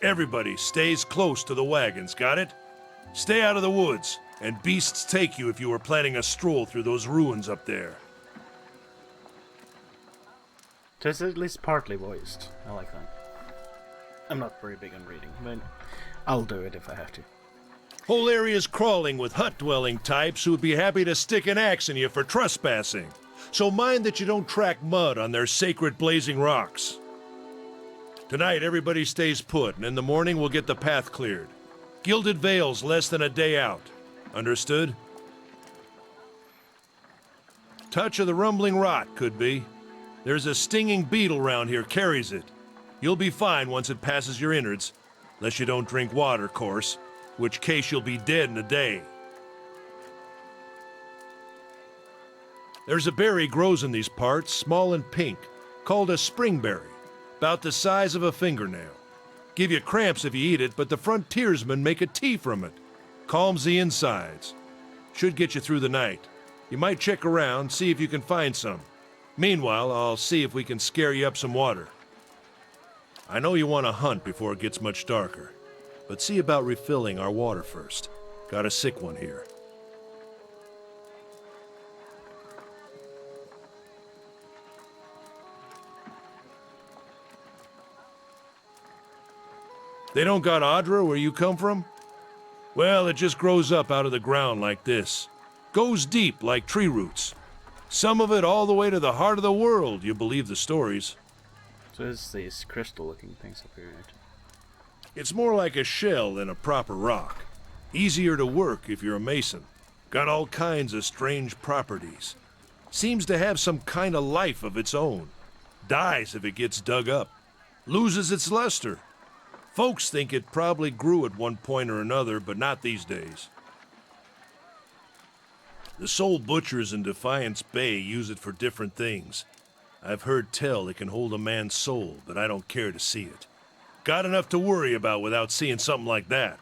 Everybody stays close to the wagons, got it? Stay out of the woods, and beasts take you if you were planning a stroll through those ruins up there. So it's at least partly voiced. I like that. I'm not very big on reading, but I'll do it if I have to. Whole area's crawling with hut-dwelling types who would be happy to stick an axe in you for trespassing. So mind that you don't track mud on their sacred blazing rocks. Tonight, everybody stays put, and in the morning we'll get the path cleared. Gilded Vale's less than a day out. Understood? Touch of the rumbling rot, could be. There's a stinging beetle round here, carries it. You'll be fine once it passes your innards. Unless you don't drink water, course. Which case you'll be dead in a day. There's a berry grows in these parts, small and pink, called a springberry. About the size of a fingernail. Give you cramps if you eat it, but the frontiersmen make a tea from it. Calms the insides. Should get you through the night. You might check around, see if you can find some. Meanwhile, I'll see if we can scare you up some water. I know you want to hunt before it gets much darker, but see about refilling our water first. Got a sick one here. They don't got Adra where you come from? Well, it just grows up out of the ground like this. Goes deep like tree roots. Some of it all the way to the heart of the world, you believe the stories. So it's these crystal-looking things up here, right? It's more like a shell than a proper rock. Easier to work if you're a mason. Got all kinds of strange properties. Seems to have some kind of life of its own. Dies if it gets dug up. Loses its luster. Folks think it probably grew at one point or another, but not these days. The soul butchers in Defiance Bay use it for different things. I've heard tell it can hold a man's soul, but I don't care to see it. Got enough to worry about without seeing something like that.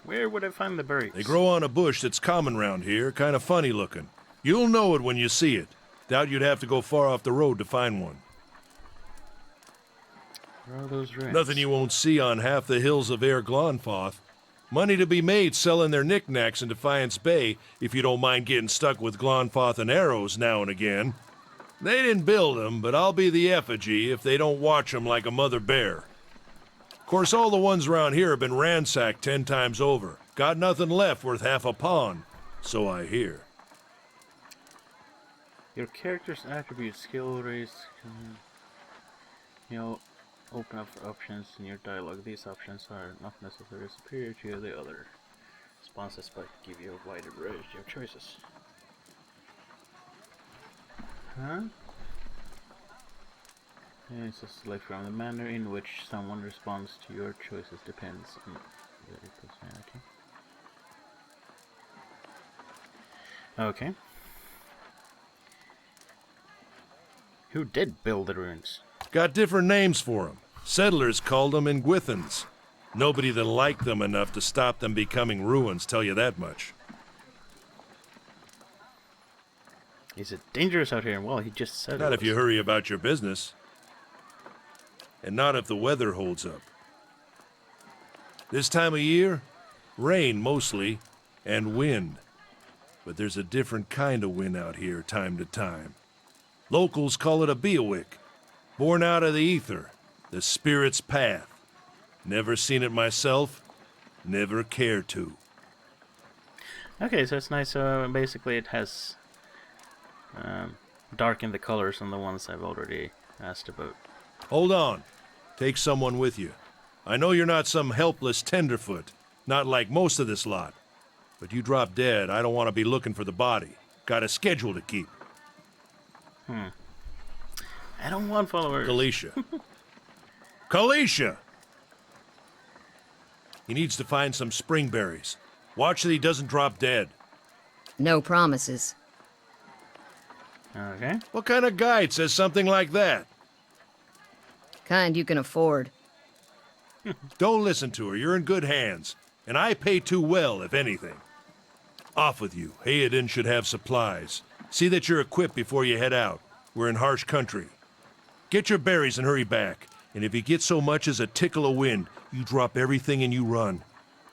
Where would I find the berries? They grow on a bush that's common round here, kind of funny looking. You'll know it when you see it. Doubt you'd have to go far off the road to find one. Where are those rats? Nothing you won't see on half the hills of Air Glonfoth. Money to be made selling their knickknacks in Defiance Bay if you don't mind getting stuck with Glonfoth and arrows now and again. They didn't build them, but I'll be the effigy if they don't watch them like a mother bear. Of course, all the ones around here have been ransacked 10 times over. Got nothing left worth half a pawn, so I hear. Your character's attributes, skill, race, open up for options in your dialogue. These options are not necessarily superior to the other responses, but give you a wider range of choices. Huh? Yeah, it's just like from the manner in which someone responds to your choices depends on their personality. Okay. Who did build the ruins? Got different names for them. Settlers called them Ingwithans. Nobody that liked them enough to stop them becoming ruins, tell you that much. Is it dangerous out here? Well, he just said Not it if you hurry about your business. And not if the weather holds up. This time of year, rain mostly, and wind. But there's a different kind of wind out here time to time. Locals call it a Beowick. Born out of the ether, the spirit's path. Never seen it myself, never cared to. Okay, so it's nice. Basically, it has darkened the colors on the ones I've already asked about. Hold on. Take someone with you. I know you're not some helpless tenderfoot, not like most of this lot. But you drop dead, I don't want to be looking for the body. Got a schedule to keep. I don't want followers. Kalisha. Kalisha! He needs to find some springberries. Watch that he doesn't drop dead. No promises. Okay. What kind of guide says something like that? Kind you can afford. Don't listen to her. You're in good hands. And I pay too well, if anything. Off with you. Hayden should have supplies. See that you're equipped before you head out. We're in harsh country. Get your berries and hurry back. And if you get so much as a tickle of wind, you drop everything and you run.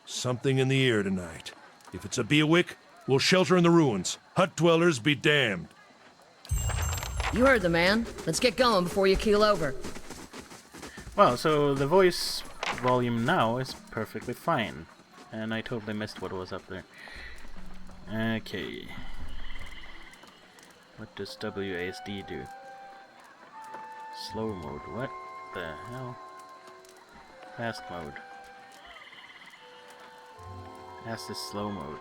Something in the air tonight. If it's a Bewick, we'll shelter in the ruins. Hut dwellers be damned. You heard the man. Let's get going before you keel over. Well, so the voice volume now is perfectly fine. And I totally missed what was up there. Okay. What does WASD do? Slow mode. What the hell? Fast mode. Fast is slow mode.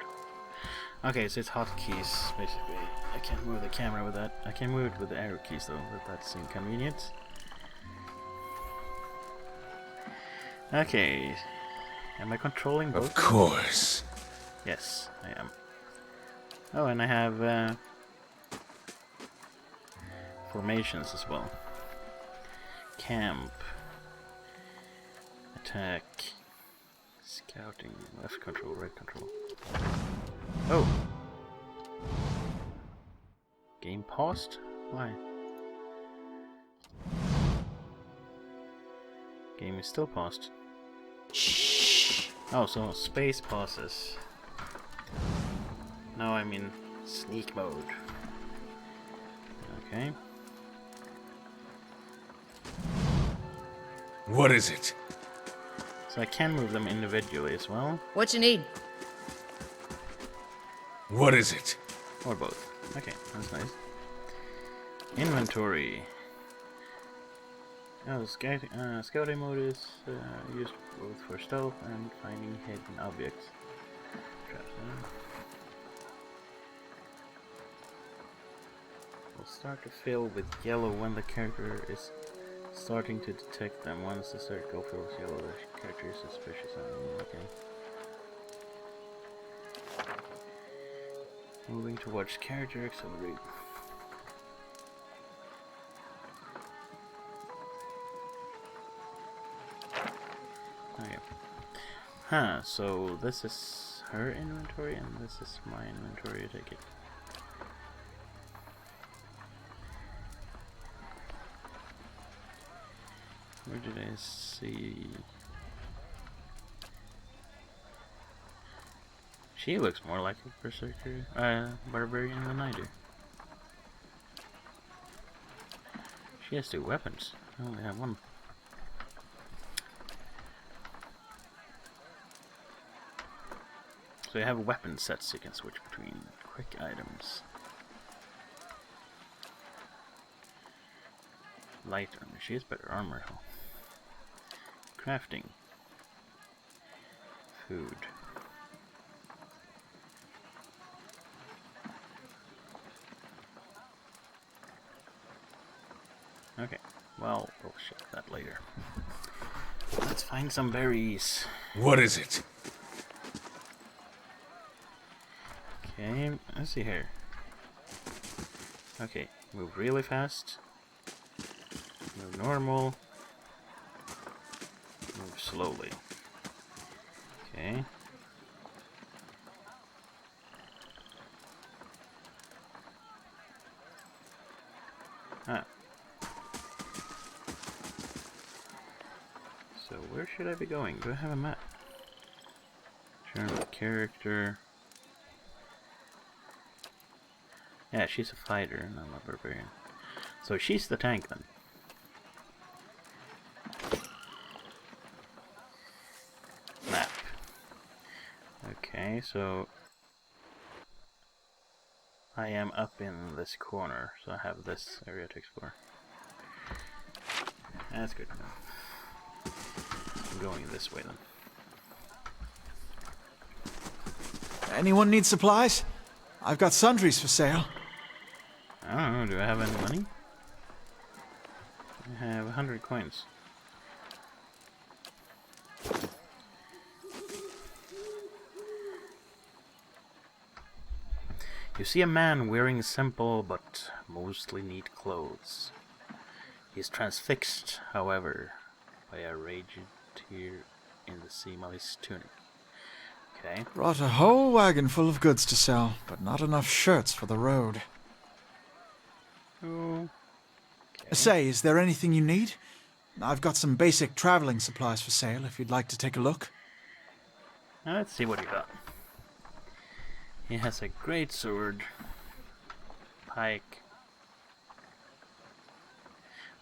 Okay, so it's hotkeys, basically. I can't move the camera with that. I can move it with the arrow keys, though, but that's inconvenient. Okay. Am I controlling both? Of course. Yes, I am. Oh, and I have formations as well. Camp. Attack. Scouting. Left control, right control. Oh! Game paused? Why? Game is still paused. Shh. Oh, so space pauses. Now I'm in sneak mode. Okay. What is it? So I can move them individually as well, What you need? What is it? or both. Okay, that's nice. Inventory. Oh, scouting mode is used both for stealth and finding hidden objects. Traps. Will start to fill with yellow when the character is starting to detect them. Once the circle fills yellow, the character is suspicious. Okay. Moving towards character accelerate. Okay. Huh, so this is her inventory and this is my inventory, I take it. Where did I see? She looks more like a berserker, barbarian than I do. She has 2 weapons. I only have 1. So you have weapon sets you can switch between. Quick items. Light armor. She has better armor. Crafting. Food. Okay, well, we'll check that later. Let's find some berries. What is it? Okay, let's see here. Okay, move really fast. Move normal. Move slowly. Okay. Ah. So where should I be going? Do I have a map? General character. Yeah, she's a fighter, not a barbarian. So she's the tank then. Map. Okay, so I am up in this corner, so I have this area to explore. That's good to know. I'm going this way then. Anyone need supplies? I've got sundries for sale. I don't know, do I have any money? I have 100 coins. You see a man wearing simple but mostly neat clothes. He is transfixed, however, by a raging tear in the seam of his tunic. Okay. Brought a whole wagon full of goods to sell, but not enough shirts for the road. Oh. Okay. Say, is there anything you need? I've got some basic traveling supplies for sale if you'd like to take a look. Now let's see what he got. He has a great sword, pike.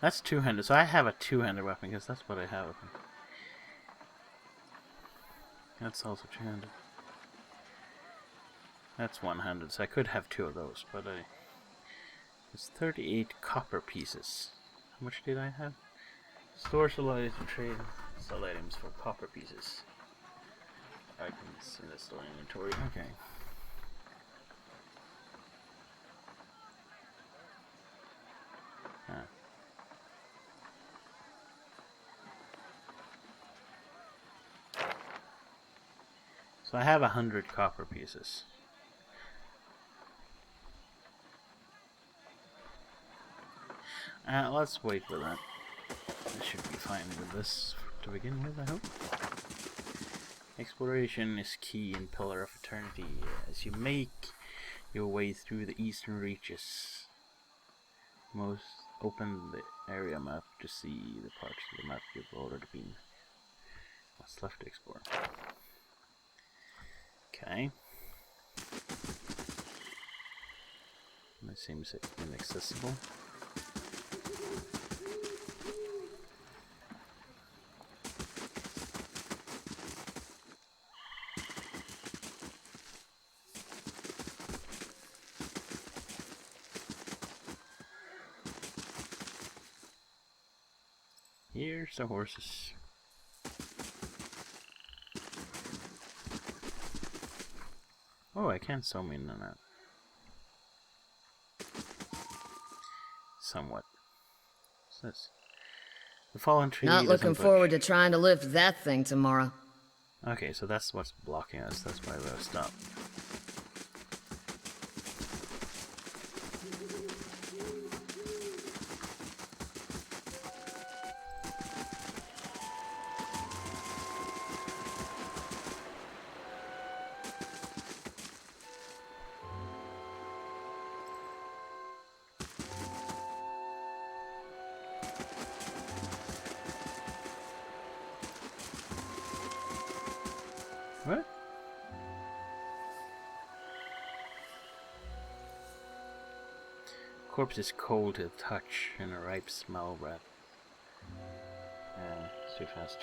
That's two-handed, so I have a two-handed weapon because that's what I have. That's also two-handed. That's one-handed, so I could have two of those, but it's 38 copper pieces. How much did I have? Store supplies and trade. Sell items for copper pieces. Items in the store inventory. Okay. Huh. So I have 100 copper pieces. Let's wait for that. I should be fine with this to begin with, I hope. Exploration is key in Pillar of Eternity. As you make your way through the eastern reaches, most open the area map to see the parts of the map you've already been. What's left to explore? Okay. That seems inaccessible. Here's the horses. Oh, I can zoom in on that. Somewhat. What's this? The fallen tree. Not looking forward to trying to lift that thing tomorrow. Okay, so that's what's blocking us. That's why we'll stop. What? Corpse is cold to the touch and a ripe smell rat. It's too fast.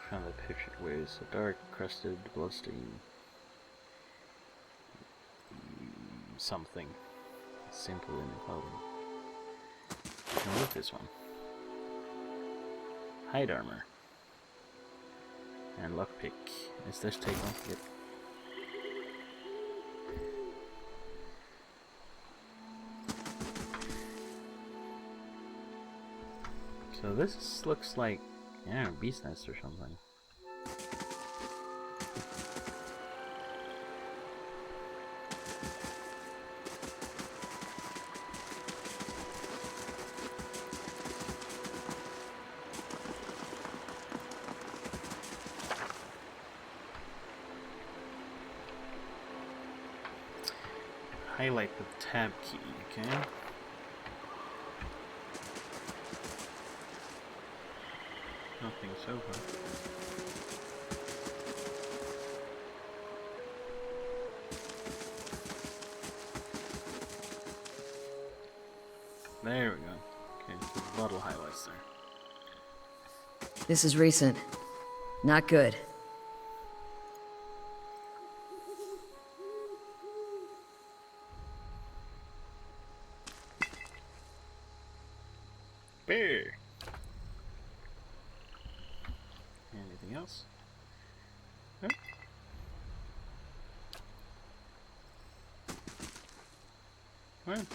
Found the picture waves a dark crusted bloodstain. Something. Simple in the clothing. I can look this one. Hide armor. And lockpick. Is this take off? Yep. So this looks like, yeah, beast nest or something. Highlight with tab key, okay? Nothing so far. There we go. Okay, so the bottle highlights there. This is recent. Not good. Bear. Anything else? No? Well.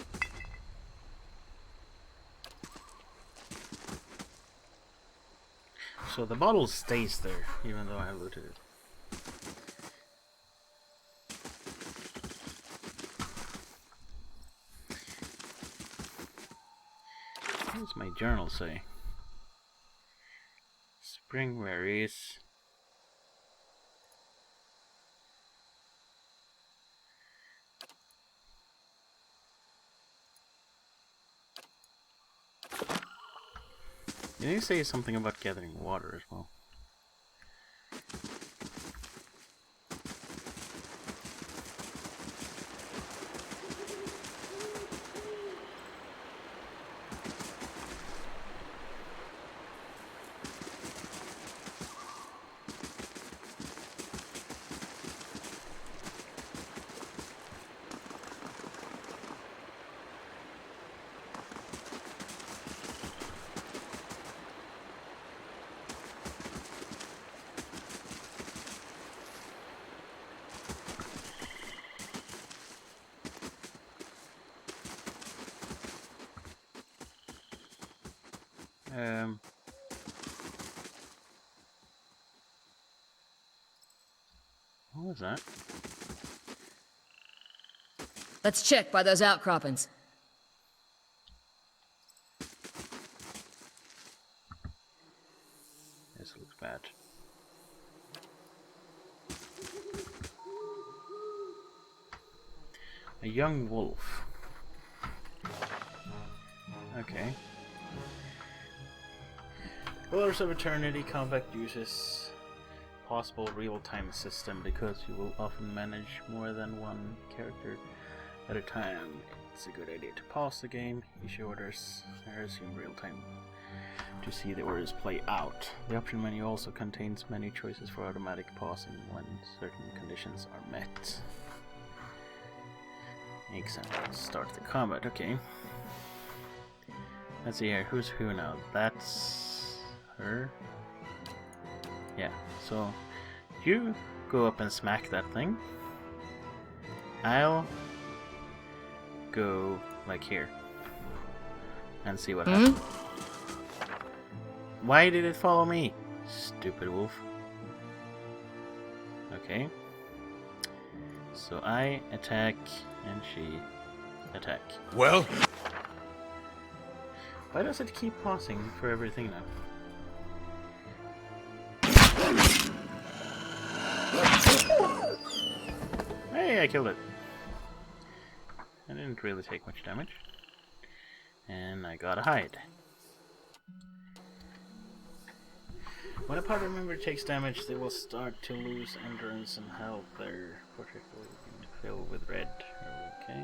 So the bottle stays there, even though I looted it. What does my journal say? Spring berries. You need to say something about gathering water as well. What was that? Let's check by those outcroppings. This looks bad. A young wolf. Okay. Pillars of Eternity Combat uses possible real-time system because you will often manage more than one character at a time. It's a good idea to pause the game, issue orders, and resume real-time to see the orders play out. The option menu also contains many choices for automatic pausing when certain conditions are met. Example, start the combat, okay. Let's see here, who's who now? That's her. Yeah, so you go up and smack that thing. I'll go like here and see what happens. Why did it follow me? Stupid wolf. Okay. So I attack and she attack. Well? Why does it keep pausing for everything now? Hey, I killed it. I didn't really take much damage. And I got a hide. When a party member takes damage, they will start to lose endurance and health. Their portrait will fill with red. Okay.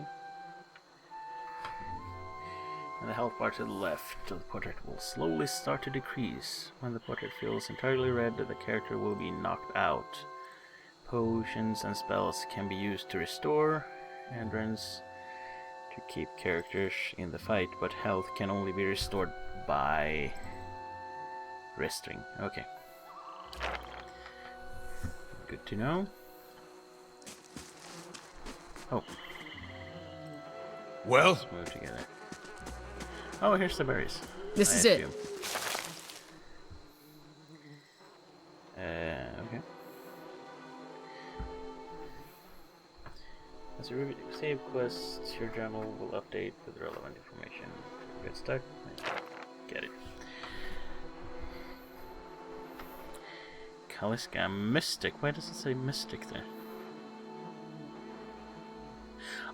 And the health bar to the left of the portrait will slowly start to decrease. When the portrait fills entirely red, the character will be knocked out. Potions and spells can be used to restore endurance to keep characters in the fight, but health can only be restored by resting. Okay. Good to know. Oh. Well? Let's move together. Oh, here's the berries. This is it. Okay. As you save quests, your journal will update with relevant information. If you get stuck, get it. Kaliska Mystic. Why does it say Mystic there?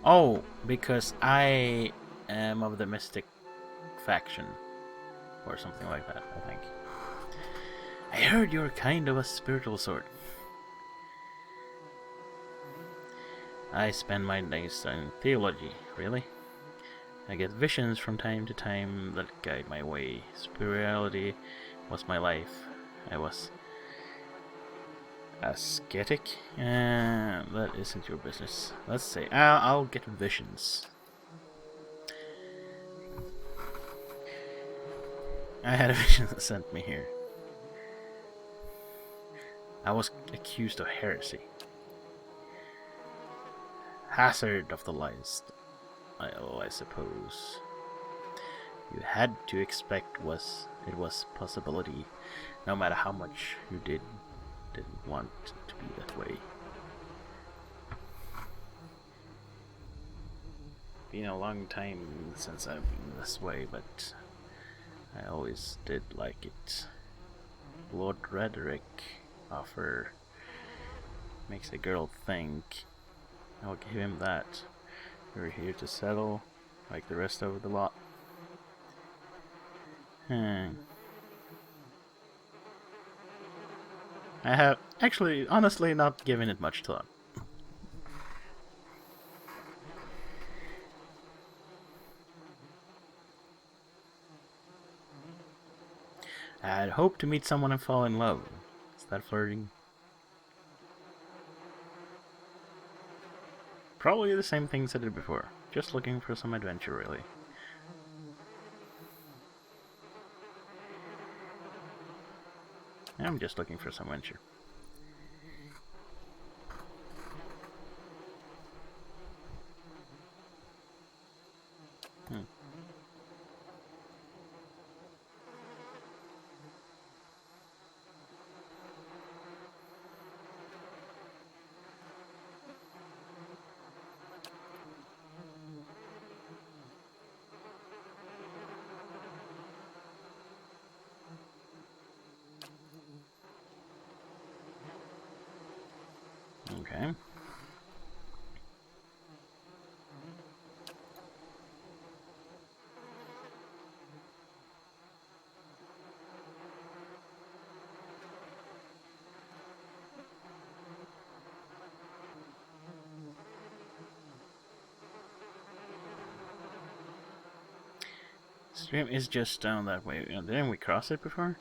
Oh, because I am of the Mystic faction. Or something like that, I think. I heard you're kind of a spiritual sort. I spend my days studying theology, really. I get visions from time to time that guide my way. Spirituality was my life. I was ascetic? That isn't your business. Let's say, I'll get visions. I had a vision that sent me here. I was accused of heresy. Hazard of the lies, I suppose. You had to expect it was possibility, no matter how much you didn't want it to be that way. Been a long time since I've been this way, but I always did like it. Lord Redrick offer makes a girl think. I'll give him that. We're here to settle, like the rest of the lot. I have actually, honestly, not given it much thought. I'd hope to meet someone and fall in love. Is that flirting? Probably the same things I did before. Just looking for some adventure, really. I'm just looking for some adventure. Okay. Stream is just down that way. Didn't we cross it before?